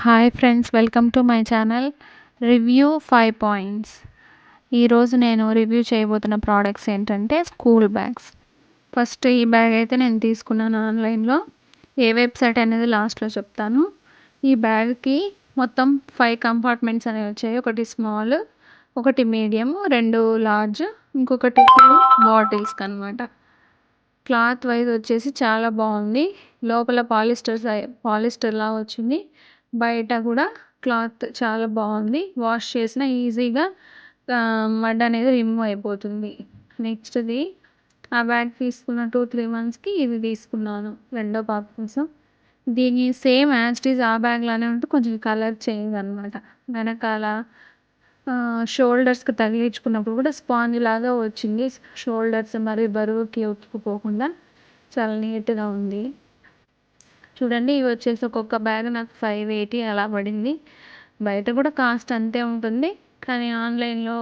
Hi friends, welcome to my channel review 5 points. ఈరోజు నేను review చేయబోతున్న ప్రోడక్ట్స్ ఏంటంటే స్కూల్ బ్యాగ్స్. ఫస్ట్ ఈ బ్యాగ్ అయితే నేను తీసుకున్నాను ఆన్లైన్లో. ఏ వెబ్సైట్ అనేది లాస్ట్లో చెప్తాను. ఈ బ్యాగ్కి మొత్తం 5 కంపార్ట్మెంట్స్ అనేవి వచ్చాయి. ఒకటి స్మాల్, ఒకటి మీడియం, 2 లార్జ్, ఇంకొకటి బాటిల్స్కి అనమాట. క్లాత్ వైజ్ వచ్చేసి చాలా బాగుంది. లోపల పాలిస్టర్లా వచ్చింది. బయట కూడా క్లాత్ చాలా బాగుంది. వాష్ చేసిన ఈజీగా మడ్ అనేది రిమూవ్ అయిపోతుంది. నెక్స్ట్ది ఆ బ్యాగ్ తీసుకున్న 2-3 మంత్స్కి ఇది తీసుకున్నాను రెండో పాప కోసం. దీని సేమ్ యాజ్ ఇట్ ఈజ్ ఆ బ్యాగ్ లానే ఉంటే కొంచెం కలర్ చేంజ్ అనమాట. వెనకాల షోల్డర్స్కి తగిలించుకున్నప్పుడు కూడా స్పాంజ్ లాగా వచ్చింది. షోల్డర్స్ మరి బరువుకి ఉతుకుపోకుండా చాలా నీట్గా ఉంది. చూడండి, ఇవి వచ్చేసి ఒక్కొక్క బ్యాగ్ నాకు 580 అలా పడింది. బయట కూడా కాస్ట్ అంతే ఉంటుంది, కానీ ఆన్లైన్లో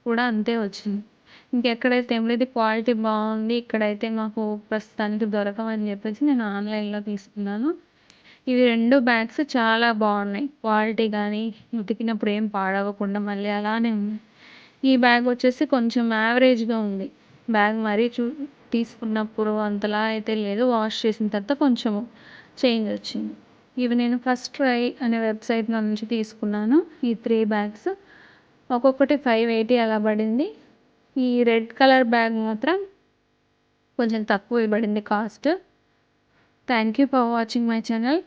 కూడా అంతే వచ్చింది. ఇంకెక్కడైతే ఏం లేదు, క్వాలిటీ బాగుంది. ఇక్కడైతే మాకు ప్రస్తుతానికి దొరకవని చెప్పేసి నేను ఆన్లైన్లో తీసుకున్నాను. ఇవి 2 బ్యాగ్స్ చాలా బాగున్నాయి. క్వాలిటీ కానీ ఉతికినప్పుడు ఏం పాడవకుండా మళ్ళీ అలానే ఉంది. ఈ బ్యాగ్ వచ్చేసి కొంచెం యావరేజ్గా ఉంది. బ్యాగ్ మరీ తీసుకున్నప్పుడు అంతలా అయితే లేదు. వాష్ చేసిన తర్వాత కొంచెము చేంజ్ వచ్చింది. ఇవి నేను ఫస్ట్ ట్రై అనే వెబ్సైట్ నుంచి తీసుకున్నాను. ఈ 3 బ్యాగ్స్ ఒక్కొక్కటి 580 అలా పడింది. ఈ రెడ్ కలర్ బ్యాగ్ మాత్రం కొంచెం తక్కువ పడింది cost. Thank you for watching my channel.